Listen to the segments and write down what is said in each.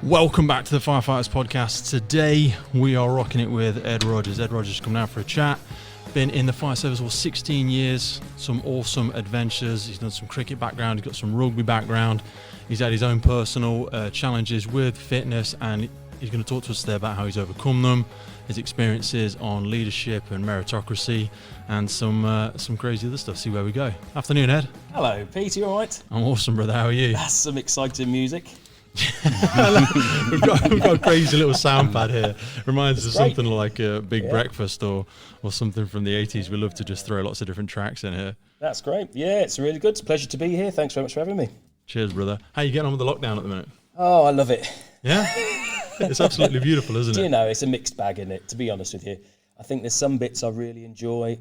Welcome back to the Firefighters Podcast. Today we are rocking it with Ed Rogers. Ed Rogers come down for a chat. Been in the fire service for 16 years, some awesome adventures. He's done some cricket background, he's got some rugby background. He's had his own personal challenges with fitness, and he's going to talk to us today about how he's overcome them, his experiences on leadership and meritocracy, and some crazy other stuff. See where we go. Afternoon, Ed. Hello, Pete. You all right? I'm awesome, brother. How are you? That's some exciting music. we've got a crazy little sound pad here. Reminds us of something like a Big Breakfast or something from the 80s. We love to just throw lots of different tracks in here. That's great. Yeah, it's really good. It's a pleasure to be here. Thanks very much for having me. Cheers, brother. How are you getting on with the lockdown at the minute? Oh, I love it. Yeah? It's absolutely beautiful, isn't it? Do you know, it's a mixed bag, isn't it, to be honest with you. I think there's some bits I really enjoy.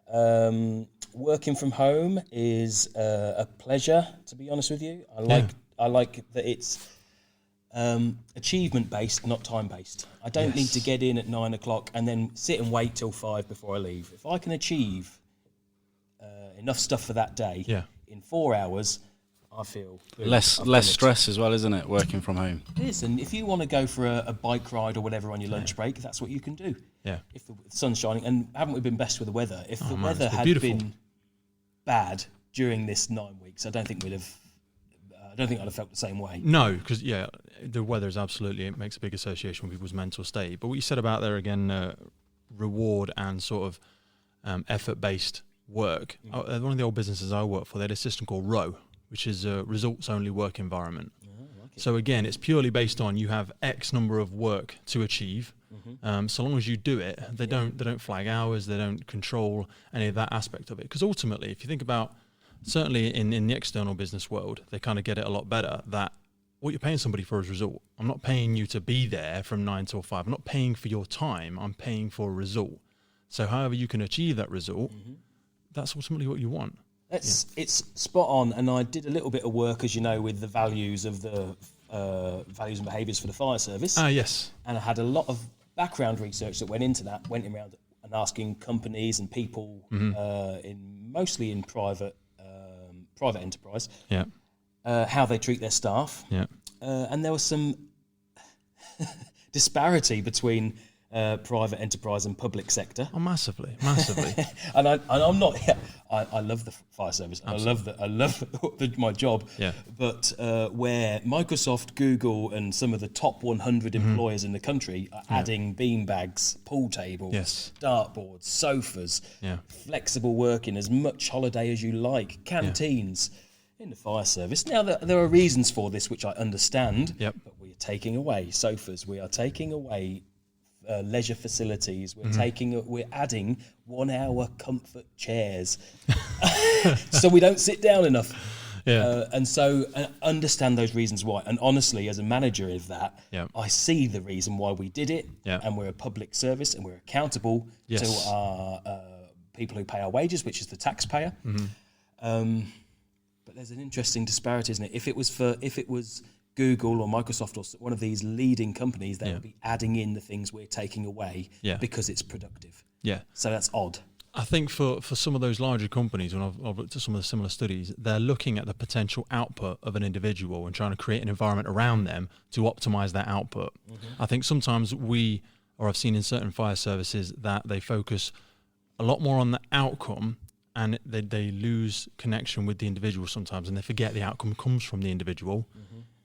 Working from home is a pleasure, to be honest with you. I like that it's achievement based, not time based. I don't need to get in at 9 o'clock and then sit and wait till 5 before I leave. If I can achieve enough stuff for that day in 4 hours, I feel less stress as well, isn't it? Working from home. It is, and if you want to go for a bike ride or whatever on your lunch break, that's what you can do. Yeah. If the sun's shining, and haven't we been blessed with the weather? If the weather had been bad during this 9 weeks, I don't think I'd have felt the same way. No, because the weather is absolutely, it makes a big association with people's mental state. But what you said about there again, reward and sort of effort-based work. One of the old businesses I work for, they had a system called ROW, which is a results-only work environment. So again, it's purely based on you have X number of work to achieve. So long as you do it, they don't flag hours, they don't control any of that aspect of it. Because ultimately, if you think about, certainly in the external business world, they kind of get it a lot better that what you're paying somebody for is result. I'm not paying you to be there from 9 till 5. I'm not paying for your time. I'm paying for a result. So however you can achieve that result, that's ultimately what you want. It's spot on, and I did a little bit of work, as you know, with the values of the values and behaviours for the fire service. Yes. And I had a lot of background research that went into that, went around and asking companies and people, mostly in private enterprise, how they treat their staff. And there was some disparity between private enterprise and public sector. Oh, massively. and I'm not. I love the fire service. Absolutely. I love my job. Yeah. But where Microsoft, Google, and some of the top 100 employers in the country are adding beanbags, pool tables, dartboards, sofas, flexible working, as much holiday as you like, canteens. In the fire service. Now, there are reasons for this, which I understand, but we are taking away sofas, we are taking away leisure facilities, we're adding 1 hour comfort chairs, so we don't sit down enough. And so understand those reasons why. And honestly, as a manager of that, I see the reason why we did it, and we're a public service, and we're accountable to our people who pay our wages, which is the taxpayer. But there's an interesting disparity, isn't it? If it was Google or Microsoft or one of these leading companies, they would be adding in the things we're taking away because it's productive. So that's odd. I think for some of those larger companies, when I've looked at some of the similar studies, they're looking at the potential output of an individual and trying to create an environment around them to optimize that output. I think sometimes I've seen in certain fire services that they focus a lot more on the outcome, and they lose connection with the individual sometimes, and they forget the outcome comes from the individual.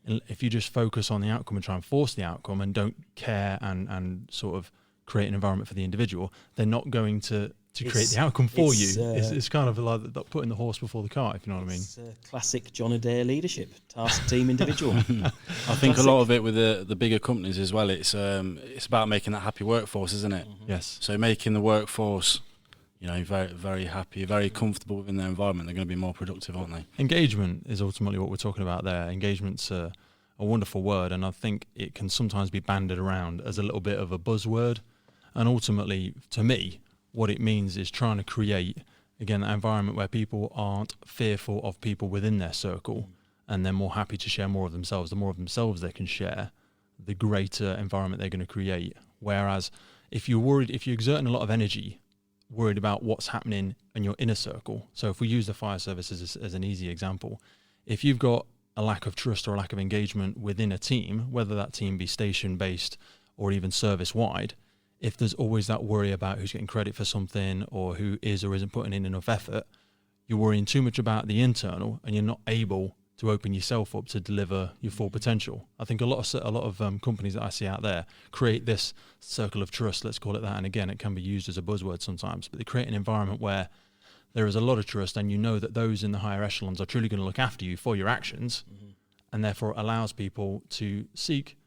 And if you just focus on the outcome and try and force the outcome and don't care and sort of create an environment for the individual, they're not going to create the outcome for you. It's kind of like putting the horse before the cart, if you know what I mean. It's classic John Adair leadership, task, team, individual. I think a lot of it with the bigger companies as well, it's about making that happy workforce, isn't it? Yes. So making the workforce, very, very happy, very comfortable within their environment, they're going to be more productive, aren't they? Engagement is ultimately what we're talking about there. Engagement's a wonderful word, and I think it can sometimes be banded around as a little bit of a buzzword. And ultimately, to me, what it means is trying to create, again, that environment where people aren't fearful of people within their circle, and they're more happy to share more of themselves. The more of themselves they can share, the greater environment they're going to create. Whereas if you're exerting a lot of energy worried about what's happening in your inner circle. So if we use the fire service as an easy example, if you've got a lack of trust or a lack of engagement within a team, whether that team be station-based or even service-wide, if there's always that worry about who's getting credit for something or who is or isn't putting in enough effort, you're worrying too much about the internal and you're not able to open yourself up to deliver your full potential. I think a lot of companies that I see out there create this circle of trust, let's call it that, and again, it can be used as a buzzword sometimes, but they create an environment where there is a lot of trust and you know that those in the higher echelons are truly going to look after you for your actions, and therefore it allows people to seek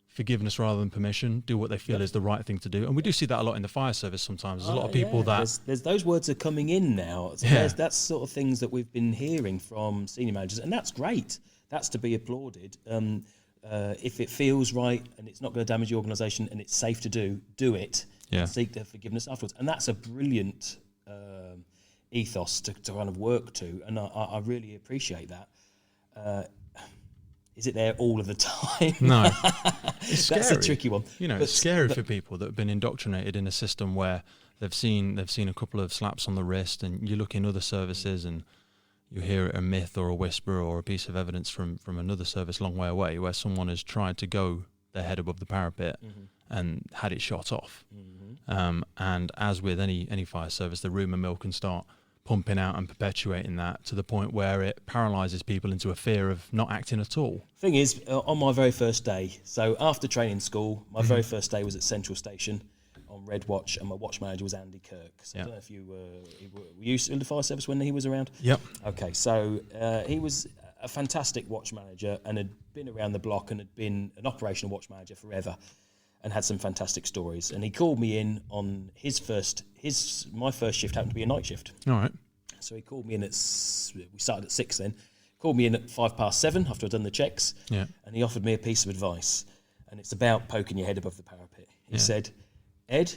forgiveness rather than permission, do what they feel is the right thing to do. And we do see that a lot in the fire service sometimes. There's a lot of people that... There's those words are coming in now. So that's sort of things that we've been hearing from senior managers, and that's great. That's to be applauded. If it feels right and it's not going to damage the organisation and it's safe to do it, and seek their forgiveness afterwards. And that's a brilliant ethos to kind of work to, and I really appreciate that. Is it there all of the time? No. It's That's scary. a tricky one. You know, it's scary for people that have been indoctrinated in a system where they've seen a couple of slaps on the wrist, and you look in other services and you hear a myth or a whisper or a piece of evidence from another service a long way away where someone has tried to go their head above the parapet and had it shot off. And as with any fire service, the rumour mill can start pumping out and perpetuating that to the point where it paralyses people into a fear of not acting at all. Thing is, on my very first day, so after training school, my very first day was at Central Station on Red Watch, and my watch manager was Andy Kirk. So I don't know if you were you in the fire service when he was around? Yep. Okay, so he was a fantastic watch manager and had been around the block and had been an operational watch manager forever and had some fantastic stories. And he called me in on my first shift happened to be a night shift. All right. So he called me in we started at 6 then, called me in at 7:05 after I'd done the checks, and he offered me a piece of advice, and it's about poking your head above the parapet. He said, Ed,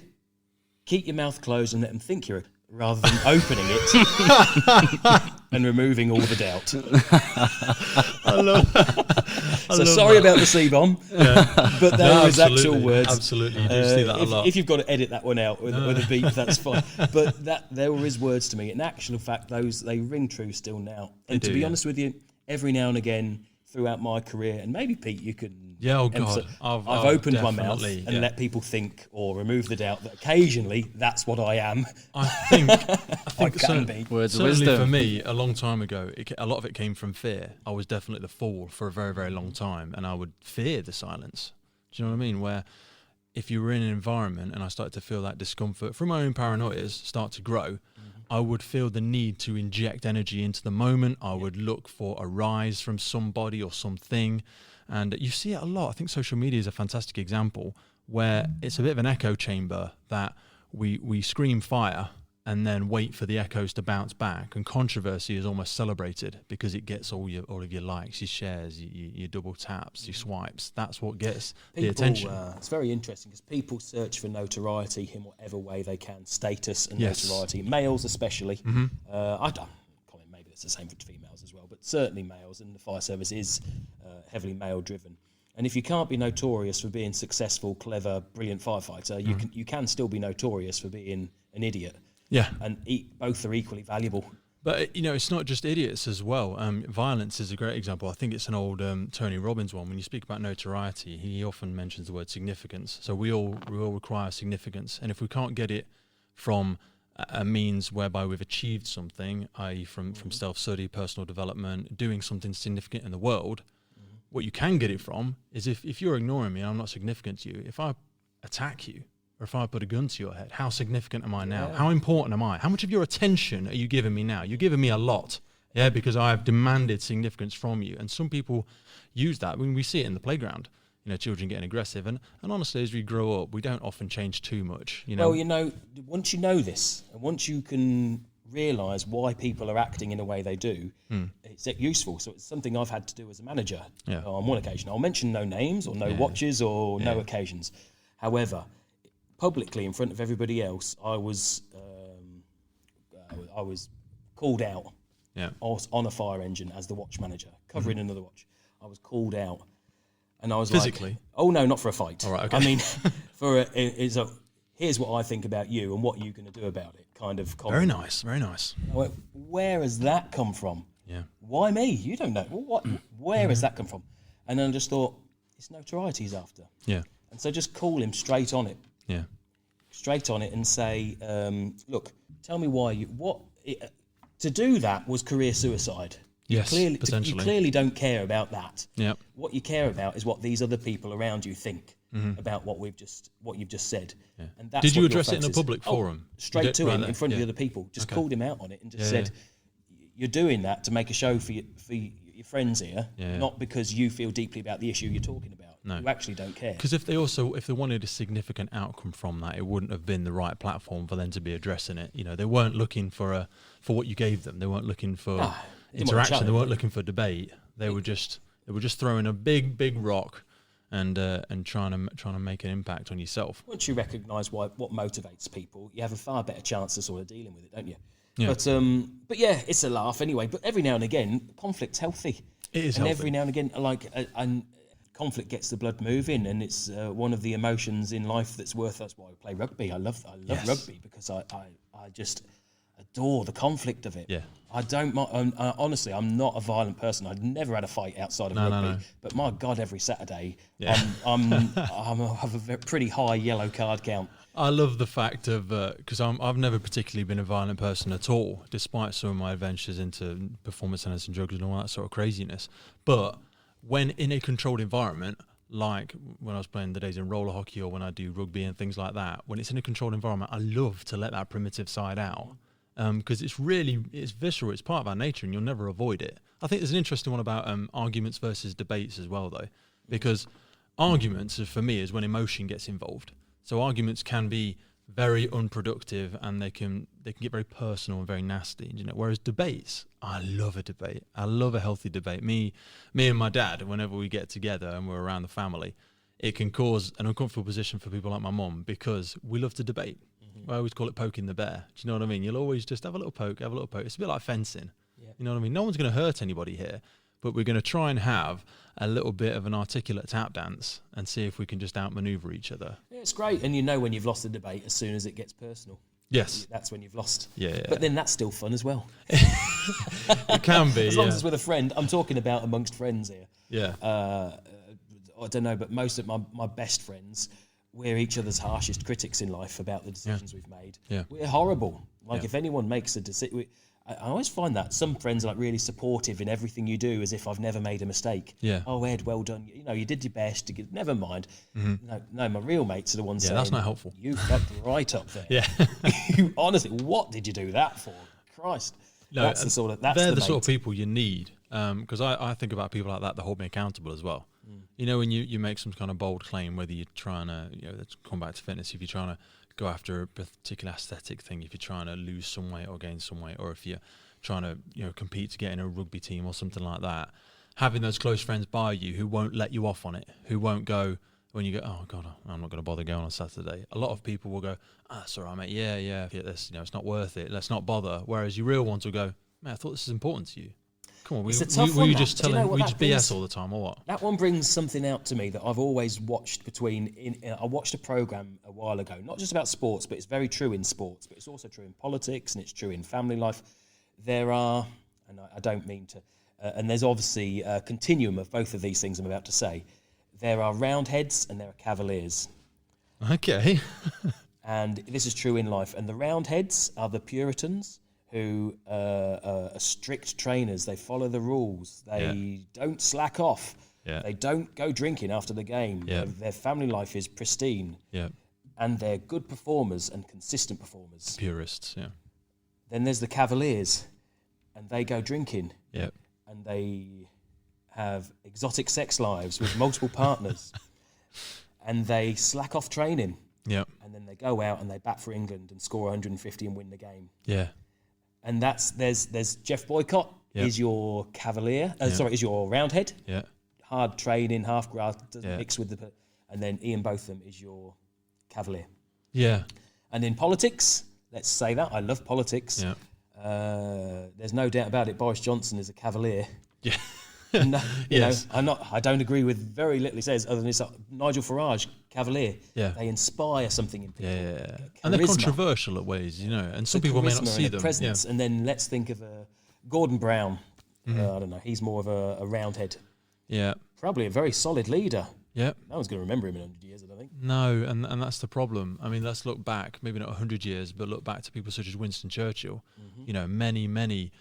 keep your mouth closed and let them think you're rather than opening it and removing all the doubt. I love that. So sorry about the C-bomb, but there was actual words. Absolutely, you do see that a lot. If you've got to edit that one out with a beep, that's fine. But there were his words to me. In actual fact, they ring true still now. And to be honest with you, every now and again throughout my career, and maybe Pete, you can. Yeah, oh God. I've opened my mouth and let people think or remove the doubt that occasionally that's what I am. I think I can be. Words of certainly wisdom. for me, a long time ago, a lot of it came from fear. I was definitely the fool for a very, very long time, and I would fear the silence. Do you know what I mean? Where if you were in an environment and I started to feel that discomfort from my own paranoias start to grow, I would feel the need to inject energy into the moment. I would look for a rise from somebody or something. And you see it a lot. I think social media is a fantastic example where it's a bit of an echo chamber that we scream fire and then wait for the echoes to bounce back. And controversy is almost celebrated because it gets all of your likes, your shares, your double taps, your swipes. That's what gets the attention. It's very interesting because people search for notoriety in whatever way they can, status and notoriety. Males especially. I don't. Maybe it's the same for females as well, but certainly males, and the fire service is heavily male driven. And if you can't be notorious for being successful, clever, brilliant firefighter, you can still be notorious for being an idiot. Yeah, and both are equally valuable. But it's not just idiots as well. Violence is a great example. I think it's an old Tony Robbins one. When you speak about notoriety, he often mentions the word significance. So we all require significance, and if we can't get it from a means whereby we've achieved something, i.e. from self-study, personal development, doing something significant in the world, what you can get it from is if you're ignoring me and I'm not significant to you, if I attack you or if I put a gun to your head, how significant am I now? How important am I? How much of your attention are you giving me now? You're giving me a lot, because I've demanded significance from you. And some people use that. When we see it in the playground, children getting aggressive. And honestly, as we grow up, we don't often change too much. Well, once you know this, and once you can realise why people are acting in the way they do, it's useful. So it's something I've had to do as a manager on one occasion. I'll mention no names or no watches or no occasions. However, publicly in front of everybody else, I was called out on a fire engine as the watch manager, covering another watch. I was called out. And I was physically? Like, oh no, not for a fight. All right, okay. I mean, here's what I think about you and what you're going to do about it, kind of comment. Very nice. I went, where has that come from? Yeah. Why me? You don't know. Well, Where has that come from? And then I just thought, it's notoriety he's after. Yeah. And so just call him straight on it. Yeah. Straight on it and say, look, tell me why to do that was career suicide. Yes, potentially. You clearly don't care about that. Yeah. What you care about is what these other people around you think about what you've just said. Yeah. And that's Did you address it in a public forum? Straight to him in front of the other people. Just called him out on it and just said, you're doing that to make a show for your friends here, not because you feel deeply about the issue you're talking about. No. You actually don't care. Because if they wanted a significant outcome from that, it wouldn't have been the right platform for them to be addressing it. You know, they weren't looking for what you gave them. They weren't looking for interaction. They weren't looking for debate. They were just throwing a big rock and trying to make an impact on yourself. Once you recognise what motivates people, you have a far better chance of sort of dealing with it, don't you? Yeah. But yeah, it's a laugh anyway. But every now and again, conflict's healthy. It is and healthy. Every now and again, conflict gets the blood moving, and it's one of the emotions in life that's worth. That's why I play rugby. I love rugby because I just adore the conflict of it. Yeah. I don't mind. Honestly, I'm not a violent person. I've never had a fight outside of rugby. No. But my God, every Saturday, I have a pretty high yellow card count. I love the fact of because I've never particularly been a violent person at all, despite some of my adventures into performance enhancing drugs and all that sort of craziness. But when in a controlled environment, like when I was playing the days in roller hockey or when I do rugby and things like that, when it's in a controlled environment, I love to let that primitive side out because it's visceral, it's part of our nature and you'll never avoid it. I think there's an interesting one about arguments versus debates as well, though, because arguments, for me, is when emotion gets involved. So arguments can be very unproductive and they can get very personal and very nasty, you know. Whereas debates, I love a debate. I love a healthy debate. Me and my dad, whenever we get together and we're around the family, it can cause an uncomfortable position for people like my mum because we love to debate. Mm-hmm. I always call it poking the bear. Do you know what I mean? You'll always just have a little poke. It's a bit like fencing. Yeah. You know what I mean? No one's going to hurt anybody here, but we're going to try and have a little bit of an articulate tap dance and see if we can just outmaneuver each other. Yeah, it's great. And you know when you've lost a debate as soon as it gets personal. Yes. That's when you've lost. Yeah. But then that's still fun as well. It can be, as long as it's with a friend. I'm talking about amongst friends here. Yeah. I don't know, but most of my best friends, we're each other's harshest critics in life about the decisions we've made. Yeah. We're horrible. Like if anyone makes a decision... I always find that some friends are like really supportive in everything you do, as if I've never made a mistake. Yeah. Oh, Ed, well done. You know, you did your best. Never mind. Mm-hmm. No, my real mates are the ones saying, that's not helpful. You fucked right up there. Yeah. You honestly, what did you do that for? Christ. No, that's the sort of they're the sort of people you need. Because I think about people like that hold me accountable as well. Mm. You know, when you make some kind of bold claim, whether you're trying to, let's come back to fitness, if you're trying to go after a particular aesthetic thing, if you're trying to lose some weight or gain some weight, or if you're trying to compete to get in a rugby team or something like that, having those close friends by you who won't let you off on it, who won't go when you go, oh God, I'm not going to bother going on Saturday. A lot of people will go, it's all right, mate, yeah, this, it's not worth it, let's not bother. Whereas your real ones will go, man, I thought this is important to you. Come on, were you just telling, we just BS all the time or what? That one brings something out to me that I've always watched I watched a program a while ago, not just about sports, but it's very true in sports, but it's also true in politics and it's true in family life. There are, and I don't mean to, and there's obviously a continuum of both of these things I'm about to say. There are Roundheads and there are Cavaliers. Okay. And this is true in life. And the Roundheads are the Puritans who are strict trainers. They follow the rules. They don't slack off. Yeah. They don't go drinking after the game. Yeah. Their family life is pristine. Yeah. And they're good performers and consistent performers. The purists, yeah. Then there's the Cavaliers, and they go drinking. Yep. And they have exotic sex lives with multiple partners. And they slack off training. Yep. And then they go out and they bat for England and score 150 and win the game. Yeah. And there's Jeff Boycott is your Cavalier. Is your Roundhead. Yeah. Hard training, half grass, doesn't mix with the... And then Ian Botham is your Cavalier. Yeah. And in politics... Let's say that. I love politics. Yeah. There's no doubt about it. Boris Johnson is a Cavalier. Yeah. No, yes. I don't agree with very little he says, other than it's Nigel Farage, Cavalier. Yeah. They inspire something in people. Yeah. And they're controversial at ways, and some people may not see them. Presence. Yeah. And then let's think of Gordon Brown. I don't know. He's more of a roundhead. Yeah. Probably a very solid leader. Yeah. No one's going to remember him in 100 years, I don't think. No, and that's the problem. I mean, let's look back, maybe not 100 years, but look back to people such as Winston Churchill. You know, many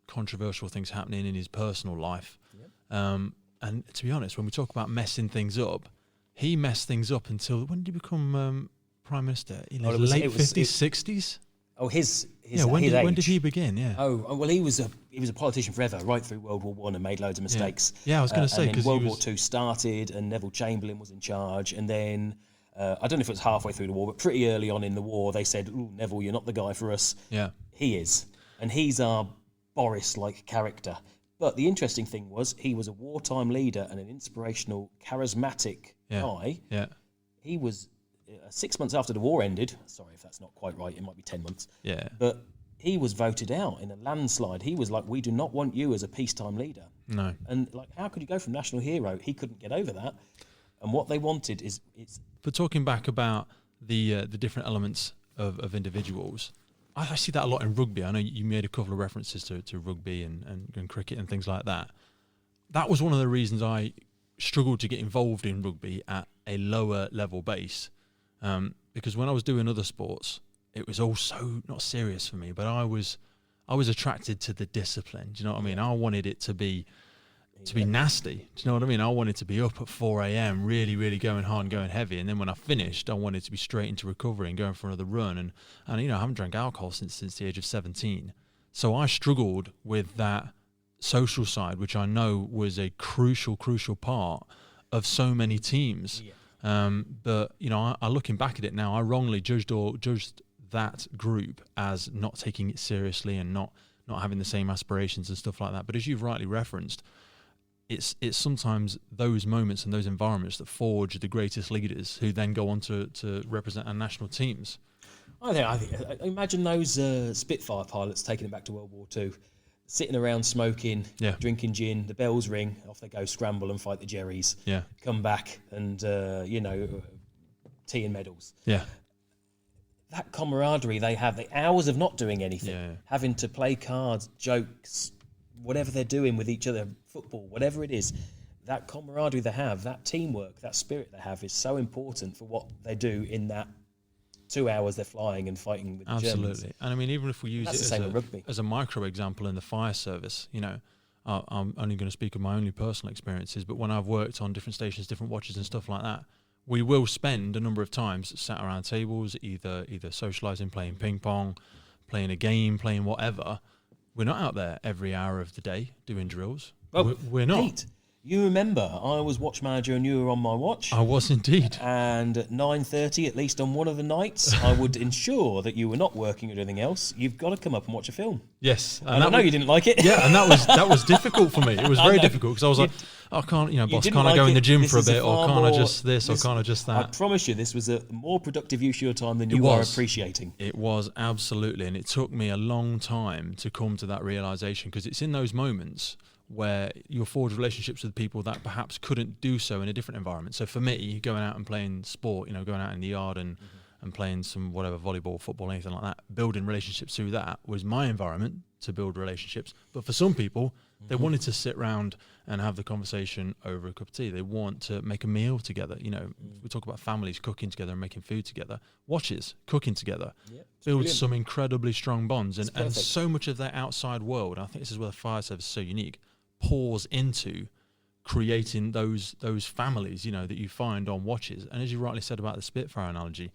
controversial things happening in his personal life. Yep. And to be honest, when we talk about messing things up, he messed things up until, when did he become Prime Minister? In his late 50s, 60s? Oh, his when age. did he begin? Yeah. Oh, well, he was a politician forever, right through World War I, and made loads of mistakes. Yeah, I was going to say, because World War II started, and Neville Chamberlain was in charge, and then I don't know if it was halfway through the war, but pretty early on in the war, they said, "Ooh, Neville, you're not the guy for us." Yeah, he is, and he's our Boris-like character. But the interesting thing was, he was a wartime leader and an inspirational, charismatic guy. Yeah, he was. 6 months after the war ended, sorry if that's not quite right, it might be 10 months. Yeah. But he was voted out in a landslide. He was like, "We do not want you as a peacetime leader." No. And like, how could you go from national hero? He couldn't get over that. And what they wanted is But talking back about the different elements of individuals, I see that a lot in rugby. I know you made a couple of references to rugby and cricket and things like that. That was one of the reasons I struggled to get involved in rugby at a lower level base. Because when I was doing other sports, it was all so not serious for me, but I was attracted to the discipline. Do you know what I mean? I wanted it to be nasty. Do you know what I mean? I wanted to be up at 4 a.m, really, really going hard and going heavy. And then when I finished, I wanted to be straight into recovery and going for another run. And you know, I haven't drank alcohol since the age of 17. So I struggled with that social side, which I know was a crucial part of so many teams. Yeah. But you know, I looking back at it now, I wrongly judged that group as not taking it seriously and not having the same aspirations and stuff like that. But as you've rightly referenced, it's sometimes those moments and those environments that forge the greatest leaders who then go on to represent our national teams. I think imagine those Spitfire pilots taking it back to World War II, sitting around smoking, drinking gin, the bells ring, off they go, scramble and fight the Jerrys, come back and, tea and medals. Yeah. That camaraderie they have, the hours of not doing anything, having to play cards, jokes, whatever they're doing with each other, football, whatever it is, that camaraderie they have, that teamwork, that spirit they have is so important for what they do in that 2 hours they're flying and fighting with the Germans. Absolutely. And I mean, even if we use it as a micro example in the fire service, you know, I'm only going to speak of my only personal experiences, but when I've worked on different stations, different watches and stuff like that, we will spend a number of times sat around tables, either socialising, playing ping pong, playing a game, playing whatever. We're not out there every hour of the day doing drills. Well, we're not. Pete, you remember I was watch manager and you were on my watch. I was indeed. And at 9:30, at least on one of the nights, I would ensure that you were not working or anything else. You've got to come up and watch a film. Yes, and I know you didn't like it. Yeah, and that was difficult for me. It was very difficult because I was like, I can't, boss, can't I go in the gym for a bit, or can't I just this, or can't I just that? I promise you, this was a more productive use of your time than you are appreciating. It was, absolutely, and it took me a long time to come to that realisation, because it's in those moments where you'll forge relationships with people that perhaps couldn't do so in a different environment. So for me, going out and playing sport, going out in the yard and playing some whatever, volleyball, football, anything like that, building relationships through that was my environment to build relationships. But for some people, they wanted to sit round and have the conversation over a cup of tea. They want to make a meal together. We talk about families cooking together and making food together. Watches, cooking together, build some incredibly strong bonds. And so much of their outside world, I think this is where the fire service is so unique, pours into creating those families, that you find on watches. And as you rightly said about the Spitfire analogy,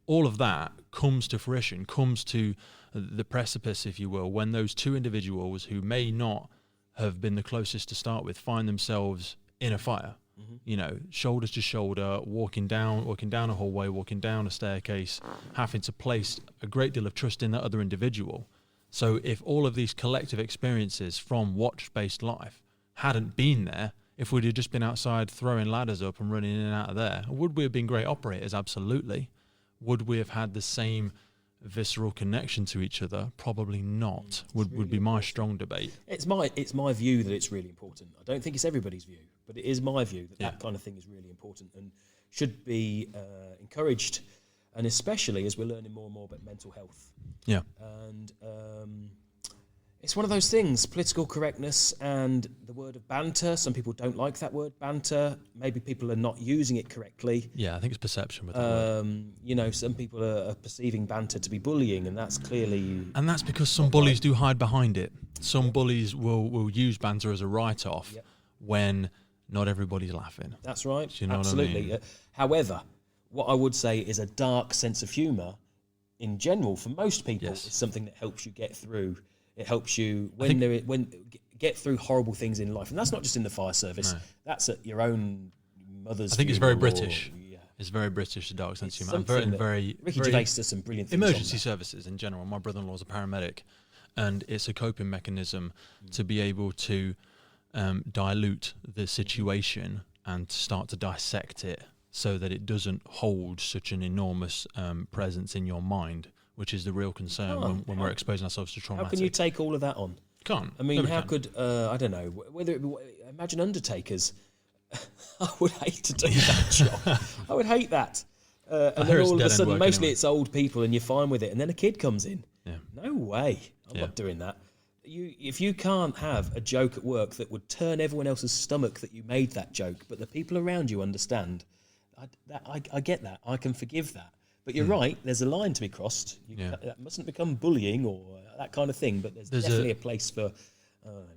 all of that comes to fruition, comes to the precipice, if you will, when those two individuals who may not have been the closest to start with find themselves in a fire, shoulder to shoulder, walking down a hallway, walking down a staircase, having to place a great deal of trust in that other individual. So if all of these collective experiences from watch-based life hadn't been there, if we'd have just been outside throwing ladders up and running in and out of there, would we have been great operators? Absolutely. Would we have had the same visceral connection to each other? Probably not. Would be my strong debate. It's my view that it's really important. I don't think it's everybody's view, but it is my view that kind of thing is really important and should be encouraged, and especially as we're learning more and more about mental health. Yeah. And It's one of those things, political correctness and the word of banter. Some people don't like that word, banter. Maybe people are not using it correctly. Yeah, I think it's perception with that word. You know, some people are perceiving banter to be bullying, and that's clearly... And that's because some bullies do hide behind it. Some bullies will use banter as a write-off when not everybody's laughing. That's right. Do you know Absolutely. what I mean? However, what I would say is a dark sense of humour, in general, for most people, is something that helps you get through. It helps you get through horrible things in life, and that's not just in the fire service. No. That's at your own mother's. I think it's very British. It's very British, the dark sense of humour. And very Ricky Gervais does some brilliant things. Emergency services in general. My brother-in-law is a paramedic, and it's a coping mechanism to be able to dilute the situation and start to dissect it so that it doesn't hold such an enormous presence in your mind, which is the real concern when we're exposing ourselves to traumatic. How can you take all of that on? Can't. I mean, how could, I don't know, imagine undertakers. I would hate to do that job. I would hate that. And then all of a sudden, mostly it's old people and you're fine with it. And then a kid comes in. Yeah. No way. I'm not doing that. If you can't have a joke at work that would turn everyone else's stomach that you made that joke, but the people around you understand, I get that. I can forgive that. But you're right, there's a line to be crossed. That mustn't become bullying or that kind of thing, but there's definitely a place for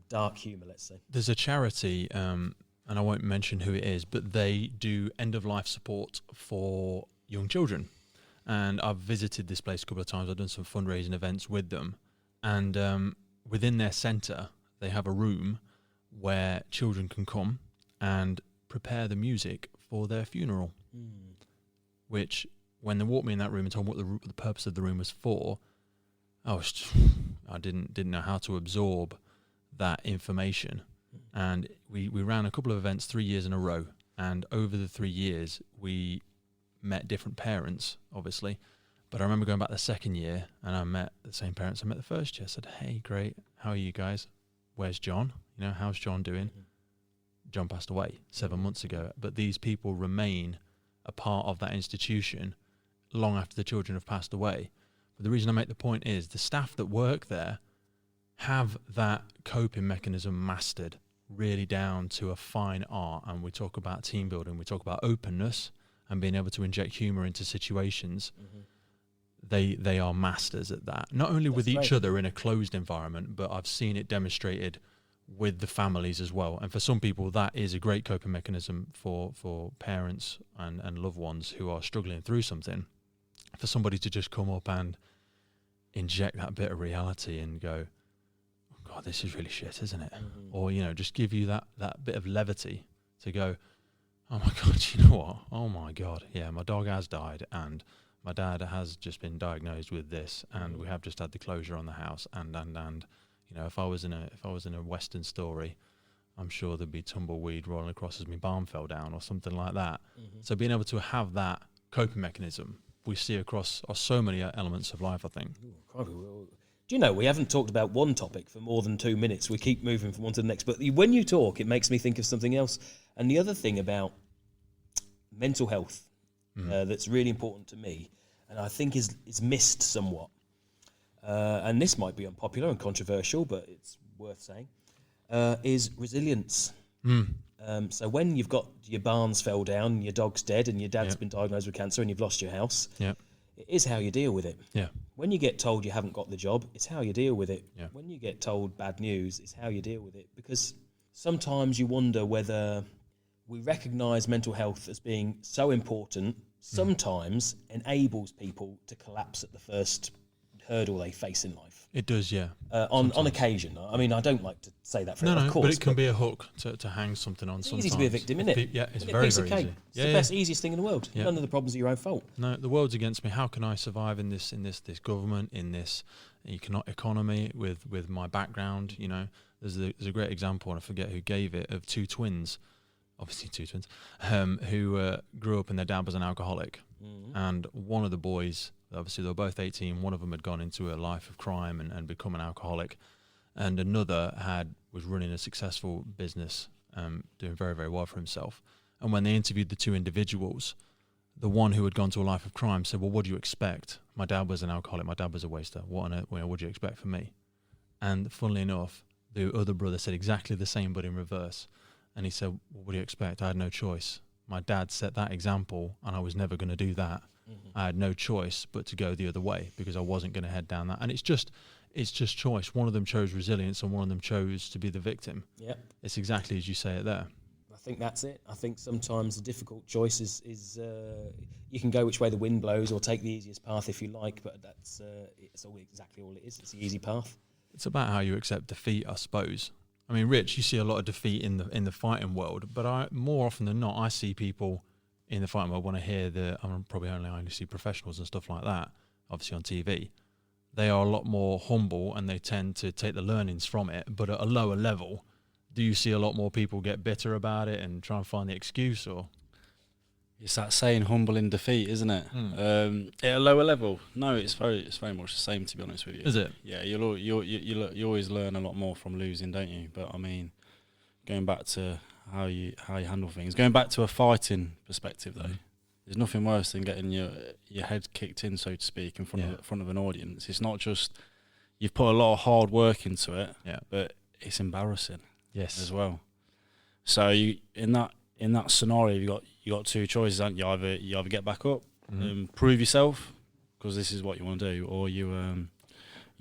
dark humour, let's say. There's a charity, and I won't mention who it is, but they do end-of-life support for young children. And I've visited this place a couple of times. I've done some fundraising events with them. And within their centre, they have a room where children can come and prepare the music for their funeral, which... When they walked me in that room and told me what the purpose of the room was for, I didn't know how to absorb that information. And we ran a couple of events 3 years in a row. And over the 3 years, we met different parents, obviously. But I remember going back the second year, and I met the same parents I met the first year. I said, "Hey, great, how are you guys? Where's John? You know, how's John doing?" John passed away 7 months ago. But these people remain a part of that institution long after the children have passed away. But the reason I make the point is the staff that work there have that coping mechanism mastered really down to a fine art. And we talk about team building, we talk about openness and being able to inject humour into situations. They are masters at that, not only with each other in a closed environment, but I've seen it demonstrated with the families as well. And for some people, that is a great coping mechanism for parents and loved ones who are struggling through something. For somebody to just come up and inject that bit of reality and go, "Oh God, this is really shit, isn't it?" Or, you know, just give you that bit of levity to go, "Oh my God, you know what? Oh my God, yeah, my dog has died and my dad has just been diagnosed with this and we have just had the closure on the house and you know, if I was in a Western story, I'm sure there'd be tumbleweed rolling across as my barn fell down or something like that." So being able to have that coping mechanism we see across so many elements of life, I think. Do you know, we haven't talked about one topic for more than 2 minutes. We keep moving from one to the next. But when you talk, it makes me think of something else. And the other thing about mental health that's really important to me, and I think is missed somewhat, and this might be unpopular and controversial, but it's worth saying, is resilience. So when you've got your barns fell down, your dog's dead, and your dad's been diagnosed with cancer, and you've lost your house, it is how you deal with it. When you get told you haven't got the job, it's how you deal with it. When you get told bad news, it's how you deal with it. Because sometimes you wonder whether we recognise mental health as being so important, sometimes enables people to collapse at the first hurdle they face in life. It does, yeah. On occasion. I mean, I don't like to say that for of course. But it can be a hook to hang something on sometimes. It's easy to be a victim, isn't it? Yeah, it's very, very easy. It's the easiest thing in the world. None of the problems are your own fault. No, the world's against me. How can I survive in this government, in this economy with my background? You know, there's a great example, and I forget who gave it, of two twins, obviously two twins, who grew up and their dad was an alcoholic. And one of the boys, obviously they were both 18, one of them had gone into a life of crime and become an alcoholic, and another was running a successful business, doing very, very well for himself. And when they interviewed the two individuals, the one who had gone to a life of crime said, "Well, what do you expect? My dad was an alcoholic, my dad was a waster. What do you expect from me?" And funnily enough, the other brother said exactly the same, but in reverse. And he said, well, what do you expect? I had no choice. My dad set that example, and I was never going to do that. I had no choice but to go the other way because I wasn't going to head down that. And it's just choice. One of them chose resilience, and one of them chose to be the victim. Yep. It's exactly as you say it there. I think that's it. I think sometimes the difficult choice is you can go which way the wind blows or take the easiest path if you like, but that's it's exactly all it is. It's the easy path. It's about how you accept defeat, I suppose. I mean, Rich, you see a lot of defeat in the fighting world, but more often than not, I see people in the fighting world when I hear I only see professionals and stuff like that, obviously on TV. They are a lot more humble and they tend to take the learnings from it, but at a lower level. Do you see a lot more people get bitter about it and try and find the excuse, or? It's that saying, humble in defeat, isn't it? At a lower level, no, it's very much the same, to be honest with you. Is it? Yeah, you always learn a lot more from losing, don't you? But I mean, going back to how you handle things, going back to a fighting perspective though, there's nothing worse than getting your head kicked in, so to speak, in front of an audience. It's not just you've put a lot of hard work into it, but it's embarrassing. Yes, as well. So you in that scenario, you got two choices, haven't you? You either get back up and prove yourself, because this is what you want to do, or you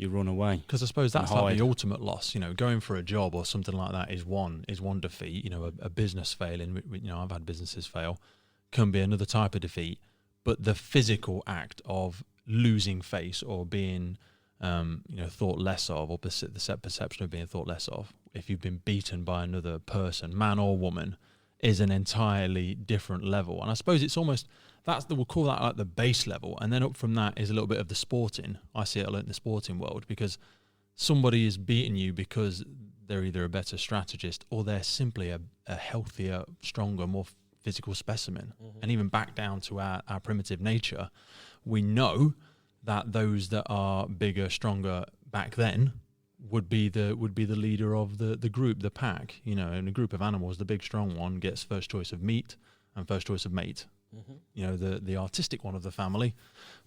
run away. Because I suppose that's like the ultimate loss. You know, going for a job or something like that is one defeat. You know, a business failing. You know, I've had businesses fail. Can be another type of defeat. But the physical act of losing face or being thought less of, or the perception of being thought less of, if you've been beaten by another person, man or woman, is an entirely different level. And I suppose it's almost, we'll call that like the base level. And then up from that is a little bit of the sporting. I see it a lot in the sporting world, because somebody is beating you because they're either a better strategist or they're simply a healthier, stronger, more physical specimen. And even back down to our primitive nature, we know that those that are bigger, stronger back then would be the leader of the group, the pack. You know, in a group of animals, the big strong one gets first choice of meat and first choice of mate. You know, the artistic one of the family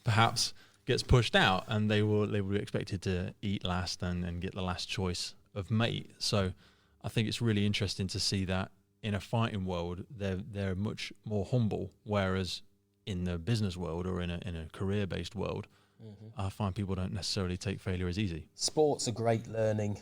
perhaps gets pushed out, and they will be expected to eat last and get the last choice of mate. So I think it's really interesting to see that in a fighting world they're much more humble, whereas in the business world or in a career-based world, I find people don't necessarily take failure as easy. Sport's a great learning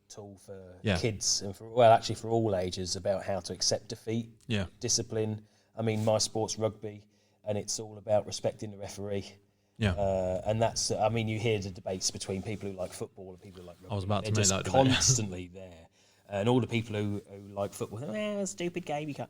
tool for kids and for all ages, about how to accept defeat, discipline. I mean, my sport's rugby, and it's all about respecting the referee. And that's, I mean, you hear the debates between people who like football and people who like rugby. I was about to make that debate. Constantly there. And all the people who like football, stupid game, you can't,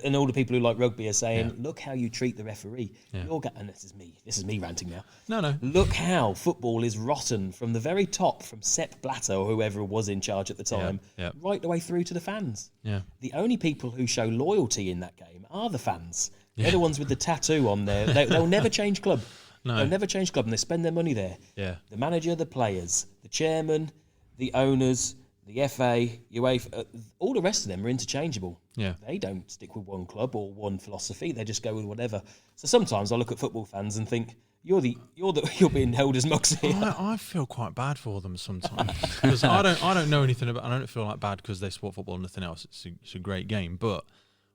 and all the people who like rugby are saying, look how you treat the referee. And this is me ranting now. No. Look how football is rotten from the very top, from Sepp Blatter or whoever was in charge at the time, right the way through to the fans. The only people who show loyalty in that game are the fans. They're the ones with the tattoo on there. They'll never change club. No. They'll never change club, and they spend their money there. The manager, the players, the chairman, the owners, the FA, UEFA, all the rest of them are interchangeable. They don't stick with one club or one philosophy. They just go with whatever. So sometimes I look at football fans and think, you're being held as mugs here. I feel quite bad for them sometimes, because I don't know anything about. I don't feel like bad because they support football and nothing else. It's a great game, but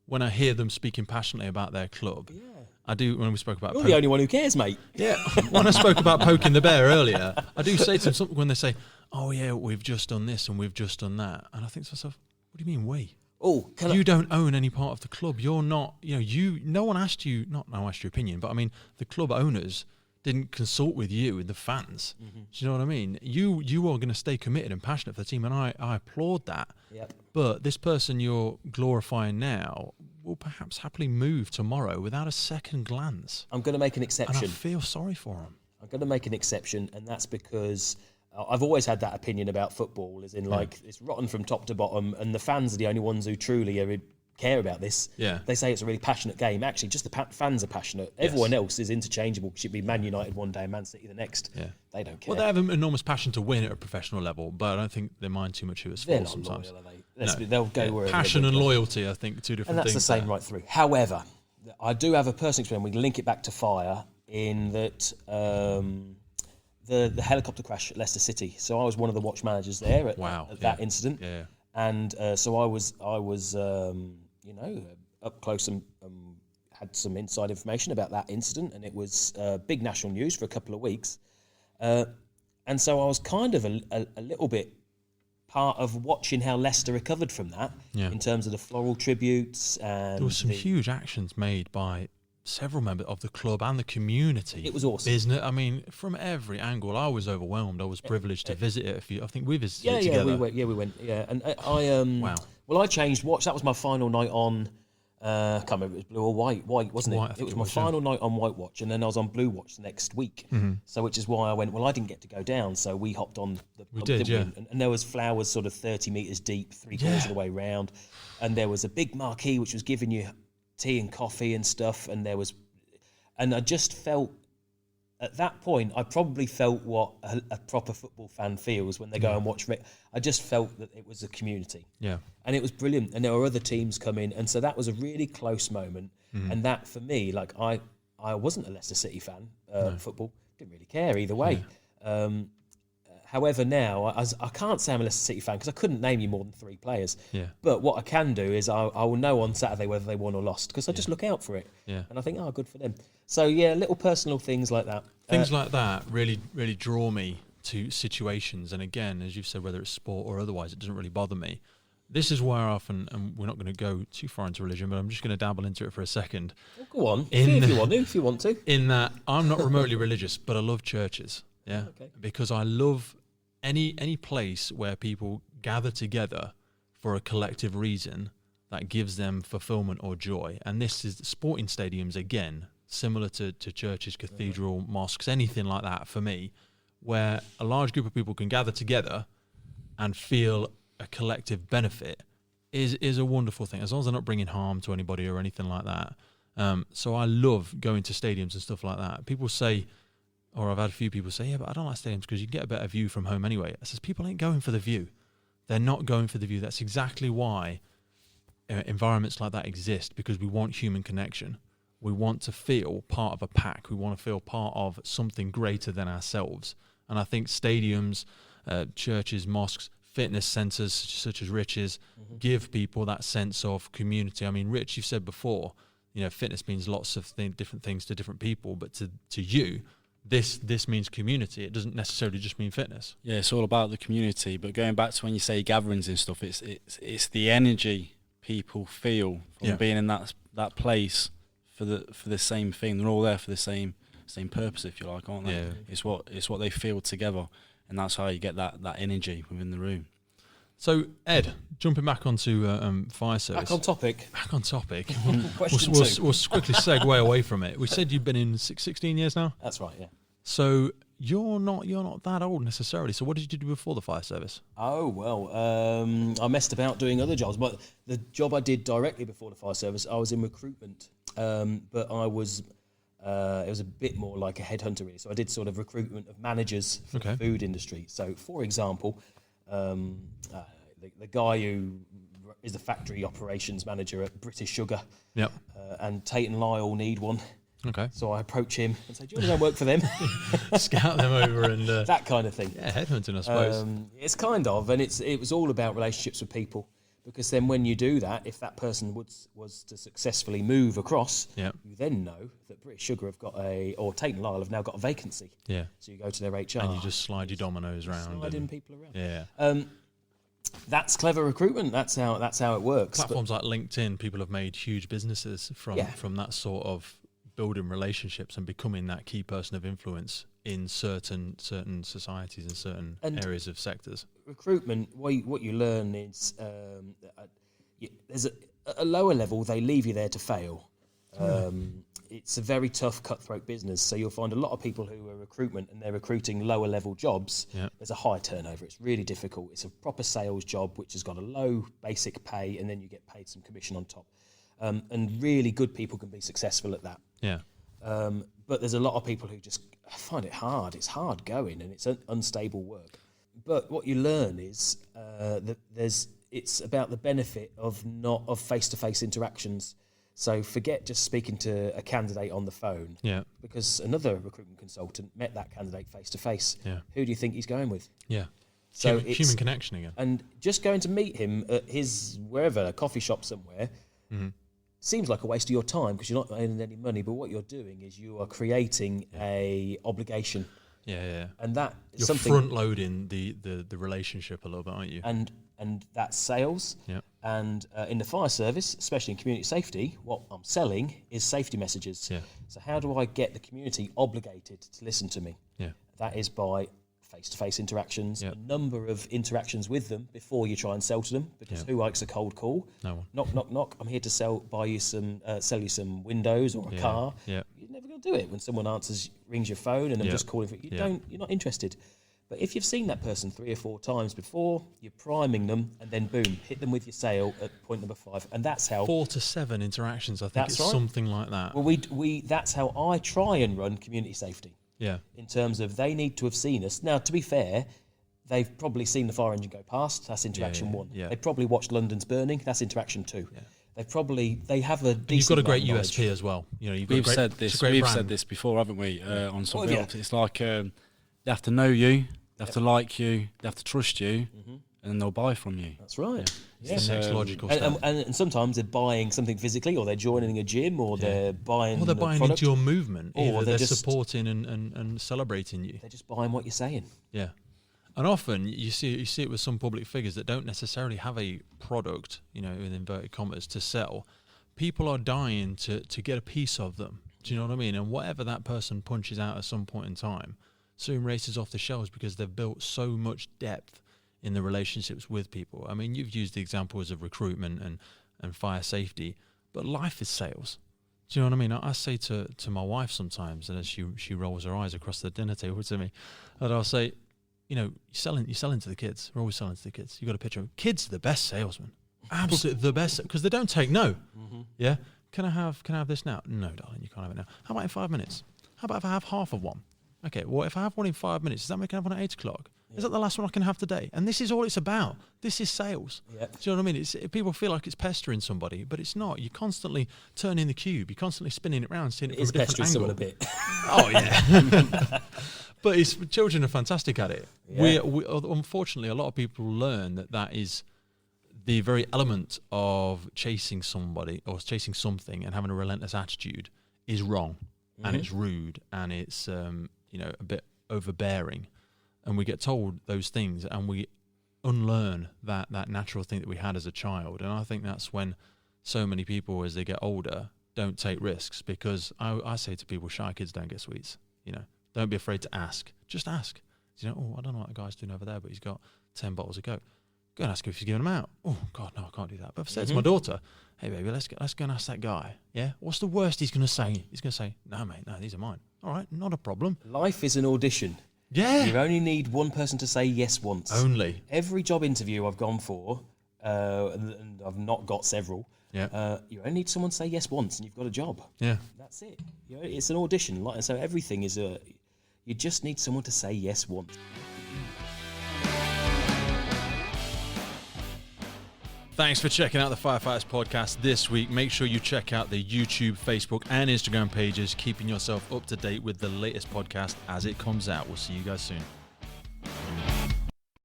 when I hear them speaking passionately about their club, I do. When we spoke about, you're the only one who cares, mate. When I spoke about poking the bear earlier, I do say to them something when they say, "Oh yeah, we've just done this and we've just done that," and I think to myself, "What do you mean we? You don't own any part of the club. You're not. No one asked you. Not no one asked your opinion, but I mean, the club owners didn't consult with you and the fans. Do you know what I mean? You are going to stay committed and passionate for the team, and I applaud that. But this person you're glorifying now will perhaps happily move tomorrow without a second glance. I'm going to make an exception. And I feel sorry for him. I'm going to make an exception, and that's because I've always had that opinion about football, as in it's rotten from top to bottom, and the fans are the only ones who truly care about this. They say it's a really passionate game. Actually, just the fans are passionate. Everyone else is interchangeable. Should be Man United one day and Man City the next. They don't care. Well, they have an enormous passion to win at a professional level, but I don't think they mind too much who it's for sometimes. Loyal, are they? They'll go wherever. Passion and loyalty, I think, two different things. And that's the same right through. However, I do have a personal experience. We link it back to fire in that the helicopter crash at Leicester City. So I was one of the watch managers there at that incident. Yeah. And so I was up close and had some inside information about that incident, and it was big national news for a couple of weeks. And so I was kind of a little bit part of watching how Leicester recovered from that in terms of the floral tributes. And there were some huge actions made by several members of the club and the community. It was awesome. Business, I mean, from every angle. I was overwhelmed. I was privileged to visit it. I think we visited it together. We went. And wow. Well, I changed watch. That was my final night on. I can't remember if it was blue or white, wasn't it? It was my final night on white watch, and then I was on blue watch the next week. Mm-hmm. So, which is why I went. Well, I didn't get to go down, so we hopped on. And there was flowers sort of 30 metres deep, 3/4 of the way round, and there was a big marquee which was giving you tea and coffee and stuff, and I just felt. At that point, I probably felt what a proper football fan feels when they go and watch. I just felt that it was a community. Yeah. And it was brilliant. And there were other teams coming. And so that was a really close moment. Mm. And that, for me, like I wasn't a Leicester City fan, football. Didn't really care either way. Yeah. However, now, I can't say I'm a Leicester City fan because I couldn't name you more than 3 players. Yeah. But what I can do is I will know on Saturday whether they won or lost because I just look out for it. Yeah. And I think, good for them. So, little personal things like that. Things like that really, really draw me to situations. And again, as you've said, whether it's sport or otherwise, it doesn't really bother me. This is where I often, and we're not going to go too far into religion, but I'm just going to dabble into it for a second. Well, go on, if you want to. In that, I'm not remotely religious, but I love churches. Yeah, okay. Because I love any place where people gather together for a collective reason that gives them fulfillment or joy. And this is sporting stadiums again, similar to churches, cathedral, mosques, anything like that for me, where a large group of people can gather together and feel a collective benefit is a wonderful thing, as long as they're not bringing harm to anybody or anything like that. So I love going to stadiums and stuff like that. People say, or I've had a few people say, but I don't like stadiums because you get a better view from home anyway. I says, people ain't going for the view. They're not going for the view. That's exactly why environments like that exist, because we want human connection. We want to feel part of a pack. We want to feel part of something greater than ourselves. And I think stadiums, churches, mosques, fitness centres such as Rich's give people that sense of community. I mean, Rich, you've said before, fitness means lots of different things to different people, but to you, this means community. It doesn't necessarily just mean fitness. Yeah, it's all about the community. But going back to when you say gatherings and stuff, it's the energy people feel from being in that place for the same thing. They're all there for the same purpose, if you like, aren't they? Yeah. It's what they feel together, and that's how you get that energy within the room. So, Ed, jumping back onto fire service. Back on topic. Question we'll quickly segue away from it. We said you've been in 16 years now? That's right, yeah. So you're not that old necessarily. So what did you do before the fire service? Oh, well, I messed about doing other jobs. But the job I did directly before the fire service, I was in recruitment. But I was... it was a bit more like a headhunter, really. So I did sort of recruitment of managers for the food industry. So, for example... the guy who is the factory operations manager at British Sugar, and Tate and Lyle need one. Okay. So I approach him and say, "Do you want to go work for them?" Scout them over and that kind of thing. Yeah, headhunting, I suppose. It's kind of, and it was all about relationships with people. Because then when you do that, if that person was to successfully move across, you then know that British Sugar have got or Tate and Lyle have now got a vacancy. Yeah. So you go to their HR. And you just slide your dominoes around. Sliding people around. Yeah. That's clever recruitment. That's how it works. Platforms like LinkedIn, people have made huge businesses from that sort of building relationships and becoming that key person of influence in certain societies and certain areas of sectors. Recruitment, what you learn is there's a lower level, they leave you there to fail. It's a very tough, cutthroat business, so you'll find a lot of people who are recruitment and they're recruiting lower level jobs. There's a high turnover. It's really difficult. It's a proper sales job which has got a low basic pay and then you get paid some commission on top. And really good people can be successful at that. Yeah. But there's a lot of people who just find it hard. It's hard going and it's unstable work. But what you learn is that it's about the benefit of face-to-face interactions. So forget just speaking to a candidate on the phone. Yeah. Because another recruitment consultant met that candidate face to face. Yeah. Who do you think he's going with? Yeah. So human connection again. And just going to meet him at his wherever, a coffee shop somewhere, seems like a waste of your time because you're not earning any money. But what you're doing is you are creating a obligation. Yeah. And that is you're something front loading the relationship a little bit, aren't you? And that's sales. Yeah. And in the fire service, especially in community safety, what I'm selling is safety messages. Yeah. So how do I get the community obligated to listen to me? Yeah. That is by face-to-face interactions, Yep. a number of interactions with them before you try and sell to them, because who likes a cold call? No one. Knock, knock, knock. I'm here to sell you some windows or a car. Yeah. You're never going to do it when someone rings your phone and I'm just calling for it. You're not interested. But if you've seen that person 3 or 4 times before, you're priming them, and then boom, hit them with your sale at point number 5, and that's how 4 to 7 interactions. I think it's something like that. Well, we that's how I try and run community safety. Yeah. In terms of they need to have seen us. Now, to be fair, they've probably seen the fire engine go past. That's interaction 1. Yeah. They've probably watched London's burning. That's interaction 2. Yeah. They have a decent. You've got a great knowledge. USP as well. You know, We've said this before, haven't we? On something else. It's like they have to know you, they have to like you, they have to trust you, and then they'll buy from you. That's right. It's the next logical step. And sometimes they're buying something physically, or they're joining a gym, or they're buying. Or they're buying into your movement, or they're just supporting and celebrating you. They're just buying what you're saying. Yeah. And often you see it with some public figures that don't necessarily have a product, you know, in inverted commas, to sell. People are dying to get a piece of them. Do you know what I mean? And whatever that person punches out at some point in time soon races off the shelves because they've built so much depth in the relationships with people. I mean, you've used the examples of recruitment and fire safety, but life is sales. Do you know what I mean? I say to my wife sometimes, and as she rolls her eyes across the dinner table to me, and I'll say, you know, you're selling to the kids. We're always selling to the kids. You've got a picture of kids are the best salesmen. Absolutely the best, because they don't take no. Yeah? Can I have this now? No, darling, you can't have it now. How about in 5 minutes? How about if I have half of one? Okay, well, if I have one in 5 minutes, does that make I have one at 8 o'clock? Is that the last one I can have today? And this is all it's about. This is sales. Yep. Do you know what I mean? People feel like it's pestering somebody, but it's not. You're constantly turning the cube. You're constantly spinning it around, seeing it from a different angle. Someone a bit. Oh, yeah. But children are fantastic at it. Yeah. We unfortunately, a lot of people learn that is the very element of chasing somebody or chasing something and having a relentless attitude is wrong, and it's rude, and it's a bit overbearing. And we get told those things, and we unlearn that natural thing that we had as a child. And I think that's when so many people, as they get older, don't take risks. Because I say to people, shy kids don't get sweets. You know, don't be afraid to ask. Just ask. You know, I don't know what the guy's doing over there, but he's got 10 bottles of Coke. Go and ask him if he's giving them out. Oh God, no, I can't do that. But if I said to my daughter, hey baby, let's go and ask that guy. Yeah, what's the worst he's going to say? He's going to say, no mate, no, these are mine. All right, not a problem. Life is an audition. Yeah. You only need one person to say yes once. Only. Every job interview I've gone for, and I've not got several, you only need someone to say yes once and you've got a job. Yeah. That's it. You know, it's an audition. So everything is you just need someone to say yes once. Thanks for checking out the Firefighters Podcast this week. Make sure you check out the YouTube, Facebook, and Instagram pages, keeping yourself up to date with the latest podcast as it comes out. We'll see you guys soon.